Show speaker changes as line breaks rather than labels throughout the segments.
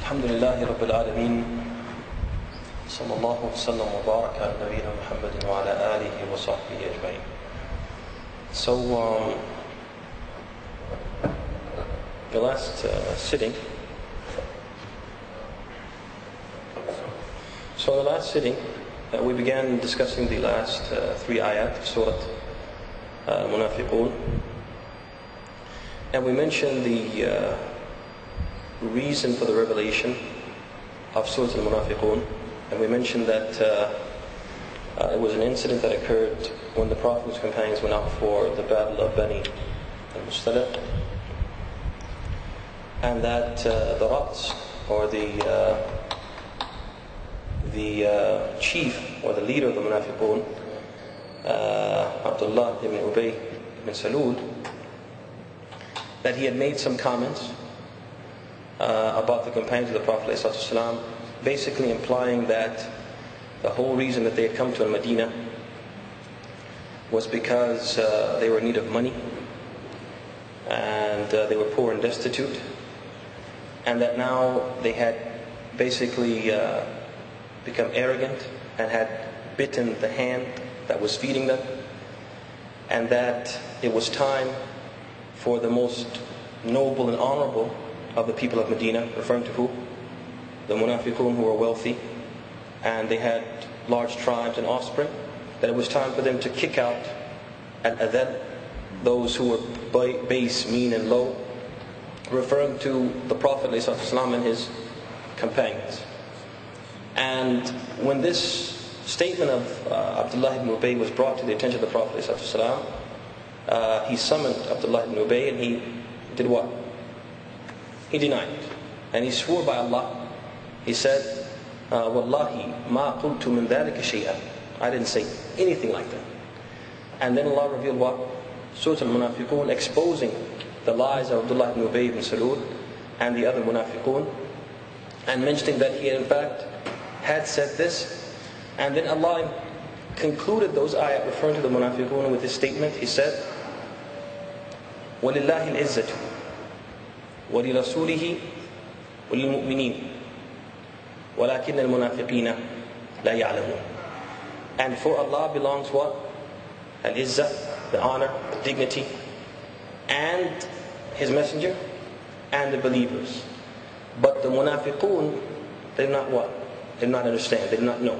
الحمد لله رب العالمين صلى الله وسلم وبارك على نبينا محمد وعلى آله وصحبه أجمعين. So the last sitting we began discussing the last three ayat of Surah Al-Munafiqun, and we mentioned the reason for the revelation of Surah Al-Munafiqun, and we mentioned that it was an incident that occurred when the Prophet and his companions went out for the battle of Bani al-Mustaliq, and that the Rats, or the chief or the leader of the Munafiqun, Abdullah ibn Ubay ibn Salul, that he had made some comments about the companions of the Prophet ﷺ, basically implying that the whole reason that they had come to Medina was because they were in need of money, and they were poor and destitute, and that now they had basically become arrogant and had bitten the hand that was feeding them, and that it was time for the most noble and honorable of the people of Medina, referring to who? The Munafiqun, who were wealthy and they had large tribes and offspring, that it was time for them to kick out al-adhal, those who were base, mean and low, referring to the Prophet ﷺ and his companions. And when this statement of Abdullah ibn Ubay was brought to the attention of the Prophet ﷺ, he summoned Abdullah ibn Ubay, and he did what? He denied it, and he swore by Allah. He said, Wallahi ma qultu min dhalika shay'an, I didn't say anything like that. And then Allah revealed what? Surah Al-Munafiqun, exposing the lies of Abdullah ibn Ubay ibn Salul and the other Munafiqun, and mentioning that he in fact had said this. And then Allah concluded those ayat referring to the Munafiqun with this statement. He said, وَلِلَّهِ الْعِزَّةُ وَلِرَسُولِهِ وَلِلْمُؤْمِنِينَ وَلَكِنَّ الْمُنَافِقِينَ لَا يَعْلَمُونَ. And for Allah belongs what? Al-Izzah, the honor, the dignity, and His Messenger, and the believers. But the Munafiqun, they did not what? They did not understand, they did not know.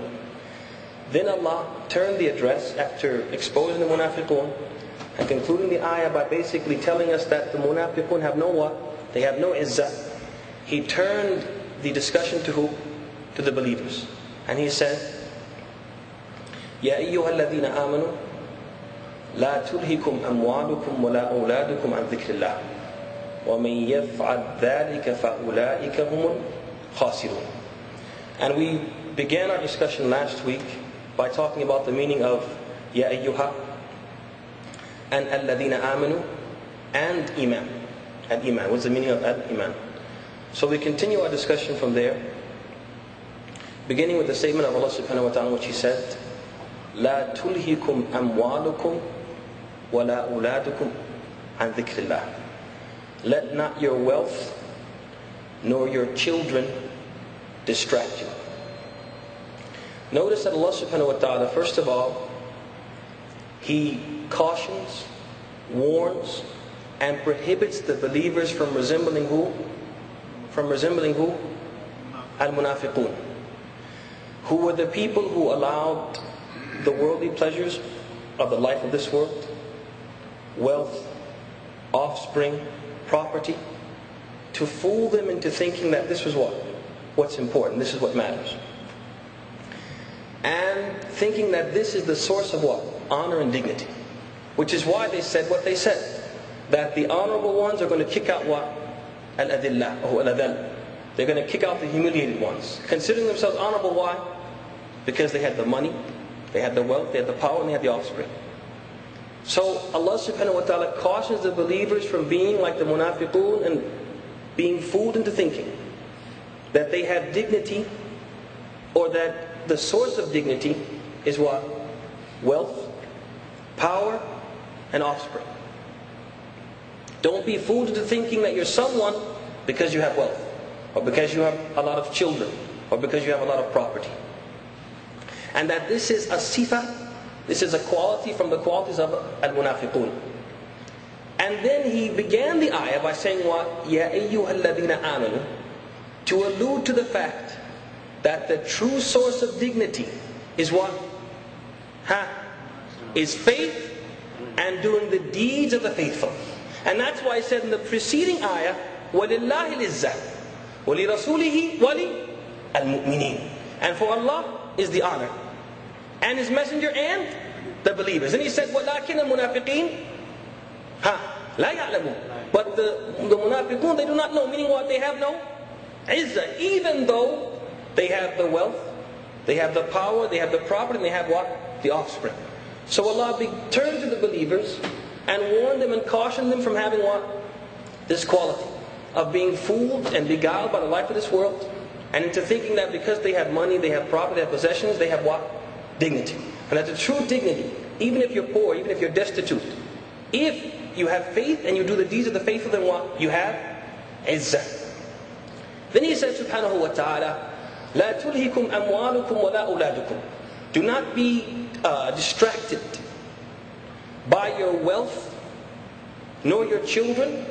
Then Allah turned the address after exposing the Munafiqun and concluding the ayah by basically telling us that the Munafiqun have no what? They have no izzah. He turned the discussion to who? To the believers. And he said, يَا أَيُّهَا الَّذِينَ آمَنُوا لَا تُلْهِكُمْ أَمْوَالُكُمْ وَلَا أَوْلَادُكُمْ عَنْ ذِكْرِ اللَّهِ وَمَنْ يَفْعَلْ ذَلِكَ فَأُولَٰئِكَ هُمُ الْخَاسِرُونَ. And we began our discussion last week by talking about the meaning of Ya Ayyuha and Alladhina Amanu and Iman. And Iman. What's the meaning of Al-Iman? So we continue our discussion from there, beginning with the statement of Allah subhanahu wa ta'ala, which He said, La tulhikum amwalukum wa la uladukum an dhikrillah. Let not your wealth nor your children distract you. Notice that Allah subhanahu wa ta'ala, first of all, He cautions, warns, and prohibits the believers from resembling who? From resembling who? Al-Munafiqun, who were the people who allowed the worldly pleasures of the life of this world, wealth, offspring, property, to fool them into thinking that this was what? What's important, this is what matters. And thinking that this is the source of what? Honor and dignity. Which is why they said what they said. That the honorable ones are going to kick out what? Al-Adillah, or Al-Adhal. They're going to kick out the humiliated ones. Considering themselves honorable, why? Because they had the money, they had the wealth, they had the power, and they had the offspring. So Allah subhanahu wa ta'ala cautions the believers from being like the Munafiqun and being fooled into thinking that they have dignity, or that the source of dignity is what? Wealth, power, and offspring. Don't be fooled into thinking that you're someone because you have wealth. or because you have a lot of children, or because you have a lot of property. And that this is a sifa, this is a quality from the qualities of Al-Munafiqun. And then he began the ayah by saying what? Ya ayyuhal ladhina amanu, to allude to the fact that the true source of dignity is what? Is faith and doing the deeds of the faithful. And that's why I said in the preceding ayah, وَلِلَّهِ الْإِزَّةِ وَلِرَسُولِهِ وَلِلْمُؤْمِنِينَ. And for Allah is the honor, and His Messenger, and the believers. And He said, وَلَكِنَّ الْمُنَافِقِينَ لَا يَعْلَمُونَ. But the munafiqun, they do not know. Meaning what? They have no izzah. Even though they have the wealth, they have the power, they have the property, and they have what? The offspring. So Allah turned to the believers and warned them and cautioned them from having what? This quality of being fooled and beguiled by the life of this world, and into thinking that because they have money, they have property, they have possessions, they have what? Dignity. And that the true dignity, even if you're poor, even if you're destitute, if you have faith and you do the deeds of the faithful, then what? You have izzah. Then He said subhanahu wa ta'ala, لا تلهكم أموالكم ولا أولادكم. Do not be distracted by your wealth, nor your children.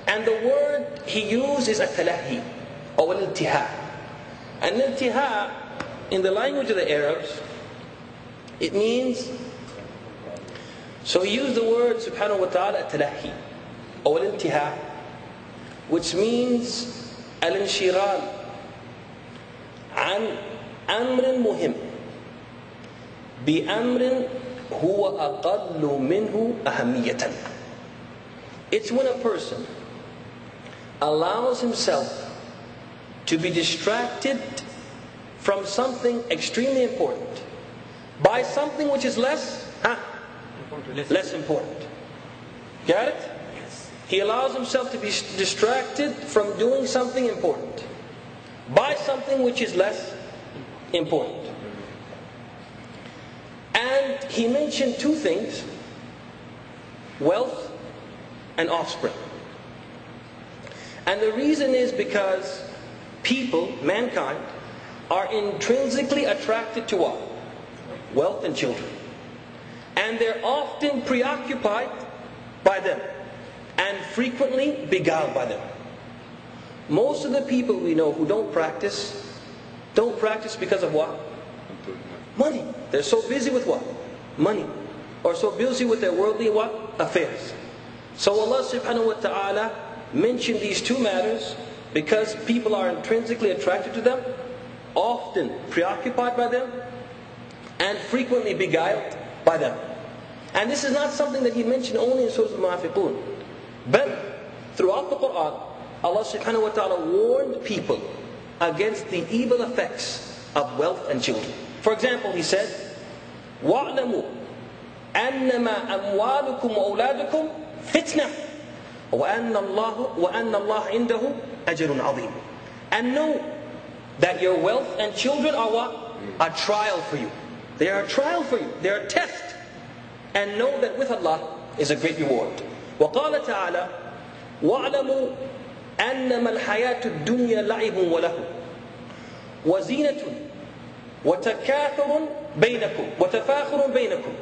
And the word he used is at-talahi, or al-iltiha. And al-iltiha, in the language of the Arabs, it means, so he used the word subhanahu wa ta'ala at-talahi, or al-iltiha, which means al-inshiral عن أمر مهم بأمر هو أقل منه أهمية. It's when a person allows himself to be distracted from something extremely important by something which is less important. Got it? Yes. He allows himself to be distracted from doing something important by something which is less important. And he mentioned two things: wealth and offspring. And the reason is because people, mankind, are intrinsically attracted to what? Wealth and children. And they're often preoccupied by them and frequently beguiled by them. Most of the people we know who don't practice because of what? Money. They're so busy with what? Money. Or so busy with their worldly what? Affairs. So Allah subhanahu wa ta'ala mentioned these two matters because people are intrinsically attracted to them, often preoccupied by them, and frequently beguiled by them. And this is not something that He mentioned only in Surah Al-Munafiqun, but throughout the Quran, Allah subhanahu wa ta'ala warned people against the evil effects of wealth and children. For example, He said, وَاعْلَمُوا أَنَّمَا أَمْوَالُكُمْ وَأَوْلَادُكُمْ فِتْنَةٌ وَأَنَّ اللَّهَ عِنْدَهُ أَجْرٌ عَظِيمٌ. And know that your wealth and children are what? A trial for you. They are a trial for you. They are a test. And know that with Allah is a great reward. وَقَالَ تَعَالَى وَاعْلَمُوا أَنَّمَا الْحَيَاةُ الدُّنْيَا لَعِبٌ وَلَهُ وَزِينَةٌ وَتَكَاثُرٌ بَيْنَكُمْ وَتَفَاخُرٌ بَيْنَكُمْ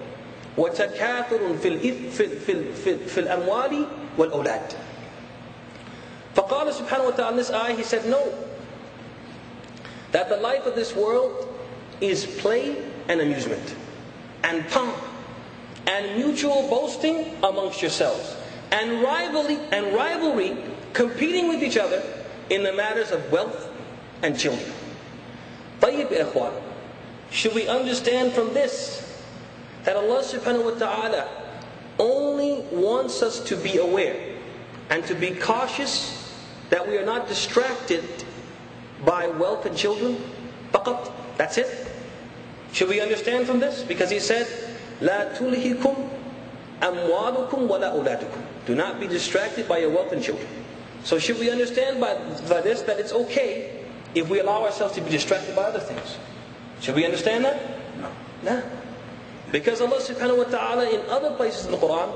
وَتَكَاثُرٌ في الْأَمْوَالِ وَالْأَوْلَادِ. فقال سبحانه وتعالى in this ayah, He said, no, that the life of this world is play and amusement and pomp and mutual boasting amongst yourselves and rivalry competing with each other in the matters of wealth and children. طيب إخوان, should we understand from this that Allah subhanahu wa ta'ala only wants us to be aware and to be cautious that we are not distracted by wealth and children? فقط. That's it. Should we understand from this? Because He said, لا تلهكم أموالكم ولا أولادكم. Do not be distracted by your wealth and children. So should we understand by this that it's okay if we allow ourselves to be distracted by other things? Should we understand that? No. Because Allah subhanahu wa ta'ala in other places in the Quran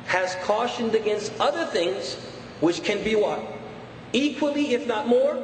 has cautioned against other things which can be what? equally, if not more,